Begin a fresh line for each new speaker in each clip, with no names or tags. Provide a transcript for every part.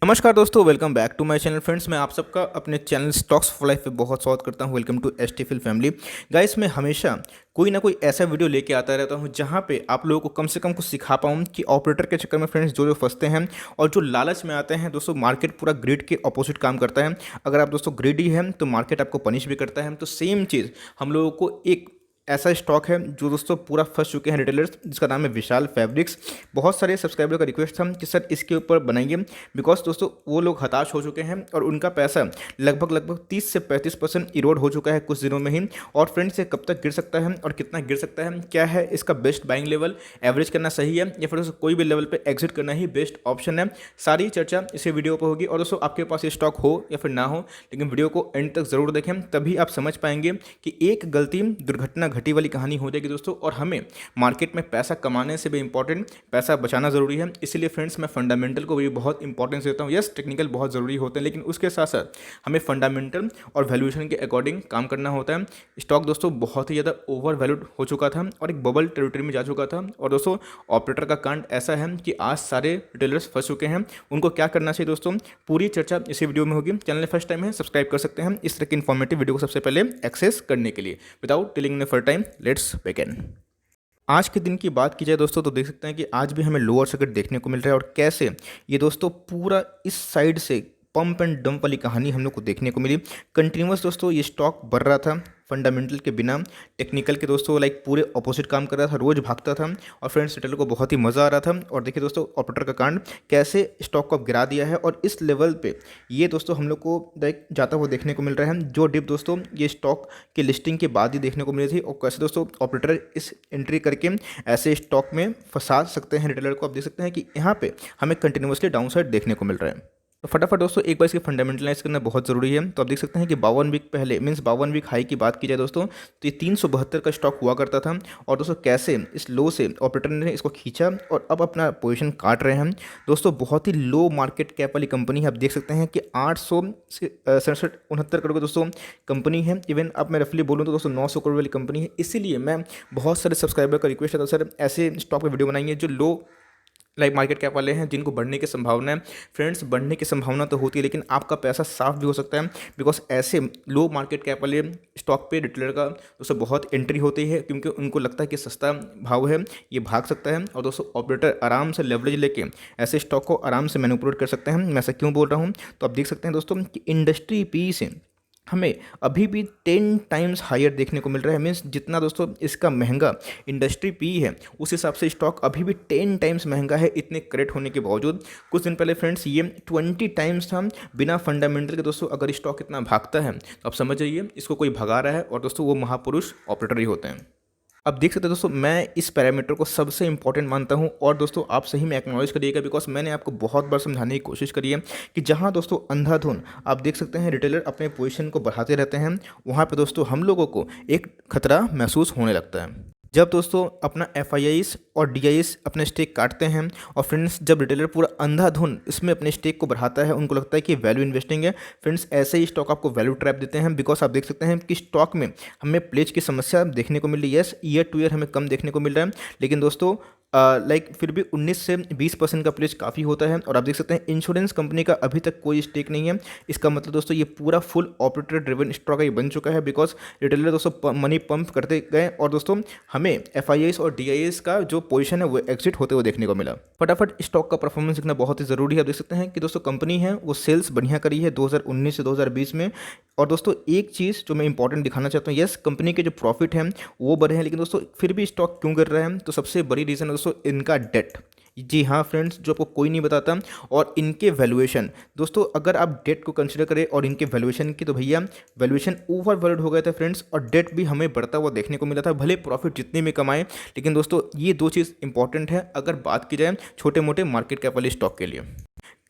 नमस्कार दोस्तों, welcome back to my channel friends. मैं आप सबका अपने चैनल स्टॉक्स फॉर लाइफ पे बहुत स्वागत करता हूं। वेलकम टू एसटीफिल फैमिली। गाइस, मैं हमेशा कोई ना कोई ऐसा वीडियो लेके आता रहता हूं जहां पे आप लोगों को कम से कम कुछ सिखा पाऊं कि ऑपरेटर के चक्कर में फ्रेंड्स जो जो फंसते हैं और जो लालच में आते हैं दोस्तों, मार्केट पूरा ग्रिड के ऑपोजिट काम करता है। अगर आप दोस्तों ग्रिडी हैं तो मार्केट आपको पनिश भी करता है। तो सेम चीज़ हम लोगों को एक ऐसा स्टॉक है जो दोस्तों पूरा फंस चुके हैं रिटेलर्स, जिसका नाम है विशाल फैब्रिक्स। बहुत सारे सब्सक्राइबर का रिक्वेस्ट था कि सर इसके ऊपर बनाइए, बिकॉज दोस्तों वो लोग हताश हो चुके हैं और उनका पैसा लगभग 30 से 35% इरोड हो चुका है कुछ दिनों में ही। और फ्रेंड्स, ये कब तक गिर सकता है और कितना गिर सकता है, क्या है इसका बेस्ट बाइंग लेवल, एवरेज करना सही है या फिर दोस्तों कोई भी लेवल पे एग्जिट करना ही बेस्ट ऑप्शन है, सारी चर्चा इसी वीडियो पर होगी। और दोस्तों आपके पास ये स्टॉक हो या फिर ना हो, लेकिन वीडियो को एंड तक जरूर देखें, तभी आप समझ पाएंगे कि एक गलती दुर्घटना घटी वाली कहानी हो जाएगी दोस्तों। और हमें मार्केट में पैसा कमाने से भी इंपॉर्टेंट पैसा बचाना जरूरी है। इसीलिए फ्रेंड्स, मैं फंडामेंटल को भी बहुत इंपॉर्टेंस देता हूँ। यस, टेक्निकल बहुत ज़रूरी होते हैं, लेकिन उसके साथ साथ हमें फंडामेंटल और वैल्यूएशन के अकॉर्डिंग काम करना होता है। स्टॉक दोस्तों बहुत ही ज़्यादा ओवर वैल्यूड हो चुका था और एक बबल टेरिटरी में जा चुका था। और दोस्तों ऑपरेटर का कांड ऐसा है कि आज सारे रिटेलर्स फंस चुके हैं। उनको क्या करना चाहिए दोस्तों, पूरी चर्चा इसी वीडियो में होगी। चैनल फर्स्ट टाइम है, सब्सक्राइब कर सकते हैं इस तरह की इन्फॉर्मेटिव वीडियो को सबसे पहले एक्सेस करने के लिए। Without telling in for time, let's begin. आज के दिन की बात की जाए दोस्तों तो देख सकते हैं कि आज भी हमें लोअर सर्किट देखने को मिल रहा है। और कैसे ये दोस्तों पूरा इस साइड से पंप एंड डंप वाली कहानी हम लोग को देखने को मिली। कंटिन्यूस दोस्तों ये स्टॉक बढ़ रहा था फंडामेंटल के बिना, टेक्निकल के दोस्तों लाइक पूरे ऑपोजिट काम कर रहा था, रोज भागता था। और फ्रेंड्स, रिटेलर को बहुत ही मज़ा आ रहा था। और देखिए दोस्तों ऑपरेटर का कांड कैसे स्टॉक को अब गिरा दिया है। और इस लेवल पे ये दोस्तों हम लोग को लाइक जाता हुआ देखने को मिल रहा है। जो डिप दोस्तों ये स्टॉक के लिस्टिंग के बाद ही देखने को मिली थी। और कैसे दोस्तों ऑपरेटर इस एंट्री करके ऐसे स्टॉक में फंसा सकते हैं रिटेलर को। आप देख सकते हैं कि यहाँ पे हमें कंटिन्यूसली डाउन साइड देखने को मिल रहा है। तो फटाफट दोस्तों एक बार इसके फंडामेंटलाइज करना बहुत ज़रूरी है। तो आप देख सकते हैं कि 52 वीक पहले मीन्स 52 वीक हाई की बात की जाए दोस्तों तो ये 372 का स्टॉक हुआ करता था। और दोस्तों कैसे इस लो से ऑपरेटर ने इसको खींचा और अब अपना पोजीशन काट रहे हैं। दोस्तों बहुत ही लो मार्केट कैप वाली कंपनी है। आप देख सकते हैं कि 867 करोड़ की दोस्तों कंपनी है। इवन अब मैं रफली बोलूँ तो दोस्तों 900 करोड़ वाली कंपनी है। इसीलिए मैं बहुत सारे सब्सक्राइबर का रिक्वेस्ट है, तो सर ऐसे स्टॉक पर वीडियो बनाइए जो लो लाइक मार्केट कैप वाले हैं, जिनको बढ़ने की संभावना है। फ्रेंड्स, बढ़ने की संभावना तो होती है, लेकिन आपका पैसा साफ भी हो सकता है। बिकॉज ऐसे लो मार्केट कैप वाले स्टॉक पे रिटेलर का दोस्तों बहुत एंट्री होती है, क्योंकि उनको लगता है कि सस्ता भाव है, ये भाग सकता है। और दोस्तों ऑपरेटर आराम से लेवरेज लेके ऐसे स्टॉक को आराम से मैनिपुलेट कर सकते हैं। मैं ऐसा क्यों बोल रहा हूँ, तो आप देख सकते हैं दोस्तों कि इंडस्ट्री पी से हमें अभी भी 10 टाइम्स हायर देखने को मिल रहा है। मीन्स जितना दोस्तों इसका महंगा इंडस्ट्री पी है, उस हिसाब से स्टॉक अभी भी 10 टाइम्स महंगा है, इतने करेक्ट होने के बावजूद। कुछ दिन पहले फ्रेंड्स ये 20 टाइम्स था बिना फंडामेंटल के। दोस्तों अगर स्टॉक इतना भागता है तो आप समझ जाइए इसको कोई भगा रहा है, और दोस्तों वो महापुरुष ऑपरेटर ही होते हैं। अब देख सकते हैं दोस्तों, मैं इस पैरामीटर को सबसे इंपॉर्टेंट मानता हूं। और दोस्तों आप सही में एक्नॉलेज करिएगा, बिकॉज मैंने आपको बहुत बार समझाने की कोशिश करी है कि जहां दोस्तों अंधाधुन आप देख सकते हैं रिटेलर अपने पोजीशन को बढ़ाते रहते हैं, वहां पे दोस्तों हम लोगों को एक खतरा महसूस होने लगता है। जब दोस्तों अपना एफ और डी अपने स्टेक काटते हैं, और फ्रेंड्स जब रिटेलर पूरा अंधाधुन इसमें अपने स्टेक को बढ़ाता है, उनको लगता है कि वैल्यू इन्वेस्टिंग है। फ्रेंड्स ऐसे ही स्टॉक आपको वैल्यू ट्रैप देते हैं। बिकॉज आप देख सकते हैं कि स्टॉक में हमें प्लेज की समस्या देखने को मिल रही है। यस, ईयर टू ईयर हमें कम देखने को मिल रहा है, लेकिन दोस्तों लाइक फिर भी 19 से 20% का प्लेज काफ़ी होता है। और आप देख सकते हैं इंश्योरेंस कंपनी का अभी तक कोई स्टेक नहीं है। इसका मतलब दोस्तों ये पूरा फुल ऑपरेटर ड्रिवन स्टॉक ही बन चुका है। बिकॉज रिटेलर दोस्तों मनी पंप करते गए, और दोस्तों हमें एफ और डी का जो पोजीशन है वो एग्जिट होते हुए देखने को मिला। फटाफट स्टॉक का परफॉर्मेंस देखना बहुत ही ज़रूरी है। आप देख सकते हैं कि दोस्तों कंपनी है वो सेल्स बढ़िया करी है 2019 से 2020 में। और दोस्तों एक चीज़ जो मैं इंपॉर्टेंट दिखाना चाहता हूँ, यस कंपनी के जो प्रॉफिट हैं वो बढ़े हैं, लेकिन दोस्तों फिर भी स्टॉक क्यों गिर रहा है, तो सबसे बड़ी रीज़न है दोस्तों इनका डेट। जी हाँ फ्रेंड्स, जो आपको कोई नहीं बताता। और इनके वैल्यूएशन दोस्तों, अगर आप डेट को कंसीडर करें और इनके वैल्यूएशन की, तो भैया वैल्यूएशन ओवर वैल्यूड हो गए थे फ्रेंड्स। और डेट भी हमें बढ़ता हुआ देखने को मिला था, भले प्रॉफिट जितने में कमाए, लेकिन दोस्तों ये दो चीज़ इंपॉर्टेंट है अगर बात की जाए छोटे मोटे मार्केट कैप वाले स्टॉक के लिए।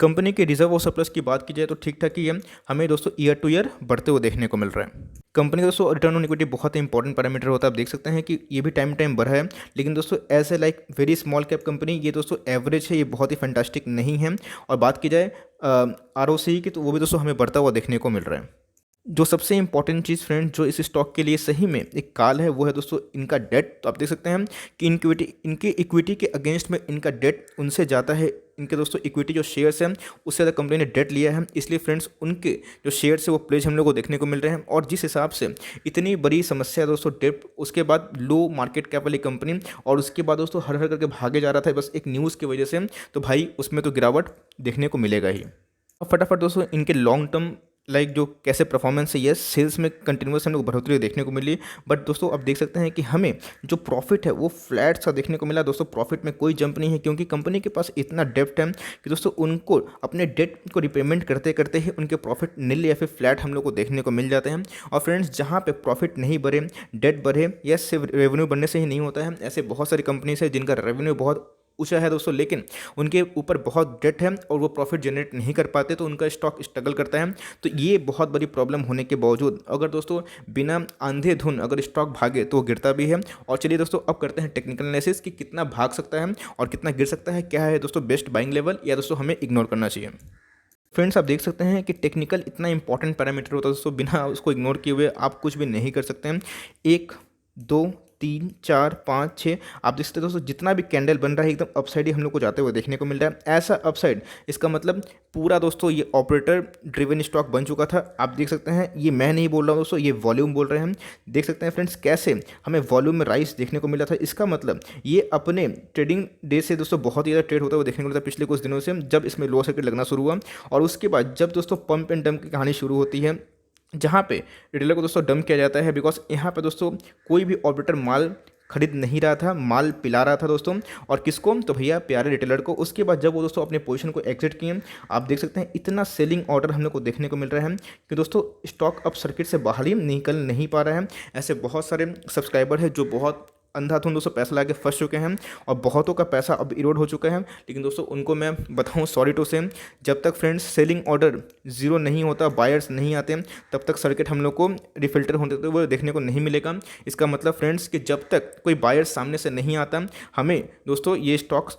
कंपनी के रिजर्व और सरप्लस की बात की जाए तो ठीक ठाक ही है, हमें दोस्तों ईयर टू ईयर बढ़ते हुए देखने को मिल रहा है। कंपनी दोस्तों रिटर्न ऑन इक्विटी बहुत ही इंपॉर्टेंट पैरामीटर होता है। आप देख सकते हैं कि ये भी टाइम बढ़ा है, लेकिन दोस्तों ऐसे like very small cap company ये दोस्तों एवरेज है, ये बहुत ही फैंटास्टिक नहीं है। और बात की जाए ROCE की, तो वो भी दोस्तों हमें बढ़ता हुआ देखने को मिल रहा है। जो सबसे इंपॉर्टेंट चीज़ फ्रेंड जो इस स्टॉक के लिए सही में एक काल है वो है दोस्तों इनका डेट। तो आप देख सकते हैं कि इनके इक्विटी के अगेंस्ट में इनका डेट उनसे ज़्यादा है। इनके दोस्तों इक्विटी जो शेयर्स हैं उससे ज़्यादा कंपनी ने डेट लिया है, इसलिए फ्रेंड्स उनके जो शेयर्स है वो प्लेज हम लोग को देखने को मिल रहे हैं। और जिस हिसाब से इतनी बड़ी समस्या है दोस्तों डेट, उसके बाद लो मार्केट कैप वाली कंपनी, और उसके बाद दोस्तों हर हर करके भागे जा रहा था बस एक न्यूज़ की वजह से, तो भाई उसमें तो गिरावट देखने को मिलेगा ही। अब फटाफट दोस्तों इनके लॉन्ग टर्म जो कैसे परफॉर्मेंस है, ये सेल्स में कंटिन्यूस हम लोग बढ़ोतरी देखने को मिली। बट दोस्तों अब देख सकते हैं कि हमें जो प्रॉफिट है वो फ्लैट सा देखने को मिला। दोस्तों प्रॉफिट में कोई जंप नहीं है, क्योंकि कंपनी के पास इतना डेब्ट है कि दोस्तों उनको अपने डेट को रिपेमेंट करते करते ही उनके प्रॉफिट नील या फिर फ्लैट हम लोग को देखने को मिल जाते हैं। और फ्रेंड्स जहाँ पे प्रॉफिट नहीं बढ़े, डेट बढ़े, या सिर्फ रेवेन्यू बढ़ने से ही नहीं होता है। ऐसे बहुत सारी कंपनीज है जिनका रेवेन्यू बहुत ऊंचा है दोस्तों, लेकिन उनके ऊपर बहुत डेट है और वो प्रॉफिट जनरेट नहीं कर पाते, तो उनका स्टॉक स्ट्रगल करता है। तो ये बहुत बड़ी प्रॉब्लम होने के बावजूद अगर दोस्तों बिना अंधेधुन अगर स्टॉक भागे तो वो गिरता भी है। और चलिए दोस्तों अब करते हैं टेक्निकल एनालिसिस कि कितना भाग सकता है और कितना गिर सकता है, क्या है दोस्तों बेस्ट बाइंग लेवल, या दोस्तों हमें इग्नोर करना चाहिए। फ्रेंड्स आप देख सकते हैं कि टेक्निकल इतना इंपॉर्टेंट पैरामीटर होता है दोस्तों, बिना उसको इग्नोर किए हुए आप कुछ भी नहीं कर सकते हैं। 1 2 3 4 5 6 आप देख सकते हैं दोस्तों, जितना भी कैंडल बन रहा है एकदम अपसाइड ही हम लोग को जाते हुए देखने को मिल रहा है। ऐसा अपसाइड, इसका मतलब पूरा दोस्तों ये ऑपरेटर ड्रिवन स्टॉक बन चुका था। आप देख सकते हैं, ये मैं नहीं बोल रहा हूँ दोस्तों, ये वॉल्यूम बोल रहे हैं। देख सकते हैं फ्रेंड्स कैसे हमें वॉल्यूम में राइस देखने को मिला था। इसका मतलब ये अपने ट्रेडिंग डे से दोस्तों बहुत ही ज़्यादा ट्रेड होता हुआ देखने को मिला था पिछले कुछ दिनों से, जब इसमें लो सर्किट लगना शुरू हुआ। और उसके बाद जब दोस्तों पंप एंड डंप की कहानी शुरू होती है, जहाँ पे रिटेलर को दोस्तों डंप किया जाता है, बिकॉज यहाँ पे दोस्तों कोई भी ऑपरेटर माल खरीद नहीं रहा था, माल पिला रहा था दोस्तों। और किसको? तो भैया प्यारे रिटेलर को। उसके बाद जब वो दोस्तों अपने पोजीशन को एग्जिट किए, आप देख सकते हैं इतना सेलिंग ऑर्डर हम लोग को देखने को मिल रहा है कि दोस्तों स्टॉक अब सर्किट से बाहर ही निकल नहीं पा रहा है। ऐसे बहुत सारे सब्सक्राइबर है जो बहुत अंधाधुंध दोस्तों पैसा लगा के फंस चुके हैं, और बहुतों का पैसा अब इरोड हो चुका है। लेकिन दोस्तों उनको मैं बताऊं सॉरी टू से, जब तक फ्रेंड्स सेलिंग ऑर्डर जीरो नहीं होता, बायर्स नहीं आते, तब तक सर्किट हम लोग को रिफिल्टर होते हुए देखने को नहीं मिलेगा। इसका मतलब फ्रेंड्स कि जब तक कोई बायर्स सामने से नहीं आता, हमें दोस्तों ये स्टॉक्स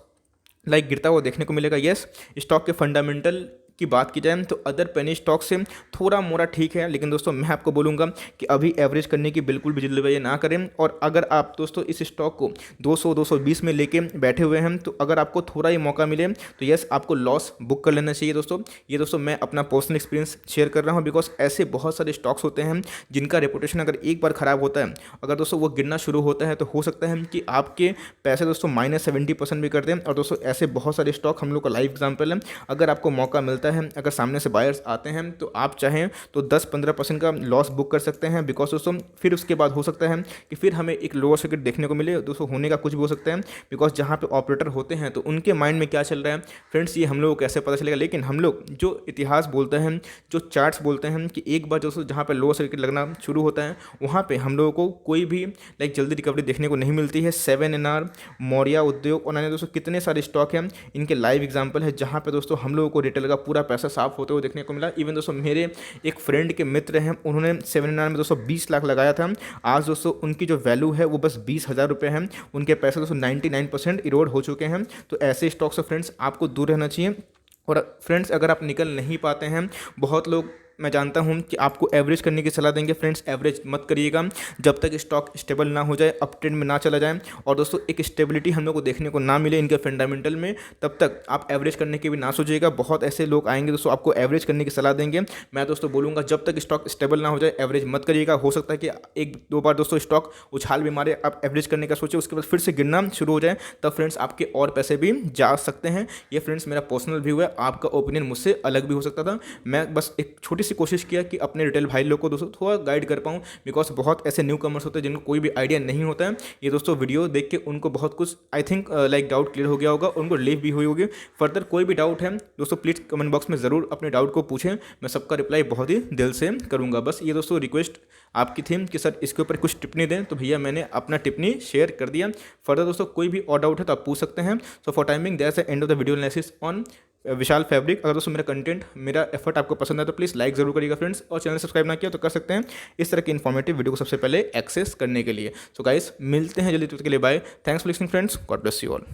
गिरता हुआ देखने को मिलेगा। यस, स्टॉक के फंडामेंटल की बात की जाए तो अदर पेनी स्टॉक से थोड़ा मोड़ा ठीक है, लेकिन दोस्तों मैं आपको बोलूँगा कि अभी एवरेज करने की बिल्कुल भी जल्दबाजी ना करें। और अगर आप दोस्तों इस स्टॉक को 200-220 में लेके बैठे हुए हैं, तो अगर आपको थोड़ा ही मौका मिले तो यस आपको लॉस बुक कर लेना चाहिए दोस्तों। ये दोस्तों मैं अपना पर्सनल एक्सपीरियंस शेयर कर रहा हूँ, बिकॉज ऐसे बहुत सारे स्टॉक्स होते हैं जिनका रेपुटेशन अगर एक बार ख़राब होता है, अगर दोस्तों वो गिरना शुरू होता है, तो हो सकता है कि आपके पैसे दोस्तों -70% भी कर दें। और दोस्तों ऐसे बहुत सारे स्टॉक हम लोग का लाइव एग्जाम्पल है। अगर आपको मौका मिलता है, अगर सामने से बायर्स आते हैं, तो आप चाहें तो 10-15% का लॉस बुक कर सकते हैं। बिकॉज दोस्तों फिर उसके बाद हो सकता है कि फिर हमें एक लोअर सर्किट देखने को मिले। दोस्तों होने का कुछ भी हो सकता है, बिकॉज जहाँ पे ऑपरेटर होते हैं तो उनके माइंड में क्या चल रहा है फ्रेंड्स, ये हम लोग को कैसे पता चलेगा। लेकिन हम लोग जो इतिहास बोलते हैं, जो चार्ट्स बोलते हैं कि एक बार दोस्तों जहाँ पे लोअर सर्किट लगना शुरू होता है, वहाँ पे हम लोगों को कोई भी जल्दी रिकवरी देखने को नहीं मिलती है। 7NR, मौर्य उद्योग और अन्य दोस्तों कितने सारे स्टॉक हैं, इनके लाइव एग्जाम्पल है, जहाँ पे दोस्तों हम लोगों को रिटेल का पूरा पैसा साफ होते हुए देखने को मिला। इवन दोस्तों मेरे एक फ्रेंड के मित्र हैं, उन्होंने 7NR में दोस्तों 20 लाख लगाया था। आज दोस्तों उनकी जो वैल्यू है वो बस 20,000 रुपये है। उनके पैसे दोस्तों 99% इरोड हो चुके हैं। तो ऐसे स्टॉक से फ्रेंड्स आपको दूर रहना चाहिए। और फ्रेंड्स अगर आप निकल नहीं पाते हैं, बहुत लोग मैं जानता हूं कि आपको एवरेज करने की सलाह देंगे। फ्रेंड्स एवरेज मत करिएगा जब तक स्टॉक स्टेबल ना हो जाए, अप ट्रेंड में ना चला जाए, और दोस्तों एक स्टेबिलिटी हम लोग को देखने को ना मिले इनके फंडामेंटल में, तब तक आप एवरेज करने की भी ना सोचिएगा। बहुत ऐसे लोग आएंगे दोस्तों आपको एवरेज करने की सलाह देंगे। मैं दोस्तों बोलूँगा जब तक स्टॉक स्टेबल ना हो जाए एवरेज मत करिएगा। हो सकता है कि 1-2 बार दोस्तों स्टॉक उछाल भी मारे, आप एवरेज करने का सोचे, उसके बाद फिर से गिरना शुरू हो जाए, तब फ्रेंड्स आपके और पैसे भी जा सकते हैं। ये फ्रेंड्स मेरा पर्सनल व्यू है, आपका ओपिनियन मुझसे अलग भी हो सकता था। मैं बस एक छोटी सी कोशिश किया कि अपने रिटेल भाई लोग को दोस्तों थोड़ा गाइड कर पाऊँ, बिकॉज बहुत ऐसे न्यू कमर्स होते हैं जिनको कोई भी आइडिया नहीं होता है। ये दोस्तों वीडियो देख के उनको बहुत कुछ आई थिंक डाउट क्लियर हो गया होगा, उनको रिलीफ भी हुई होगी। फर्दर कोई भी डाउट है दोस्तों प्लीज़ कमेंट बॉक्स में ज़रूर अपने डाउट को पूछें, मैं सबका रिप्लाई बहुत ही दिल से करूँगा। बस ये दोस्तों रिक्वेस्ट आपकी थी कि सर इसके ऊपर कुछ टिप्पणी दें, तो भैया मैंने अपना टिप्पणी शेयर कर दिया। फर्दर दोस्तों कोई भी और डाउट है तो आप पूछ सकते हैं। So for timing that's the end of the video analysis on Vishal fabric. अगर दोस्तों मेरा कंटेंट, मेरा एफर्ट आपको पसंद है तो प्लीज़ लाइक जरूर करिएगा फ्रेंड्स, और चैनल सब्सक्राइब ना किया तो कर सकते हैं इस तरह की इन्फॉर्मेटिव वीडियो को सबसे पहले एक्सेस करने के लिए। सो गाइस मिलते हैं जल्दी, तब तक के लिए bye. Thanks for listening friends, God bless you all.